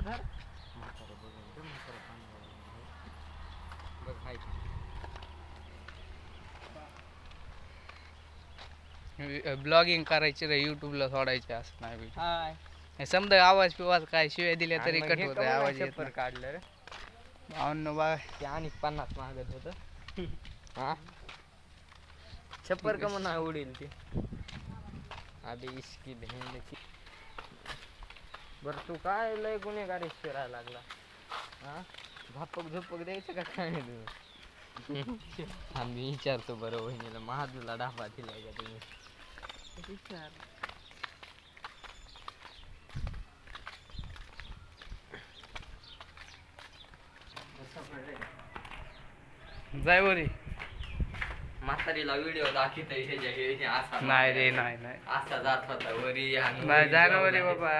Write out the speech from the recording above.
धर म्हातारं बघून ते म्हातारं पाणी बघ हाय ब्लॉगिंग करायची रे युट्यूबला सोडायचे असं नाही व्हिडिओ. हाय समजा आवाज पिवाज काय शिवाय दिल्या तरी आणि कट हे होत कमून आवाज येत पेपर नाही. काढलं रे बा ते आणि 50 मागत होतं हा छप्पर का म्हणा उडील ती अबे इसकी बहन की बरं तू काय लय गुन्हेगारी फिरायला लागला हा झापक झोपक द्यायचं का काय तू आम्ही विचारतो बरं वहिनीला महादूला डाबा दिलाय का तुम्ही विचार जाय वरी म्हातारीला व्हिडिओ दाखवत ह्याच्या असा नाही रे नाही नाही असा जात होता वरी नाही जाय ना वरी बाबा.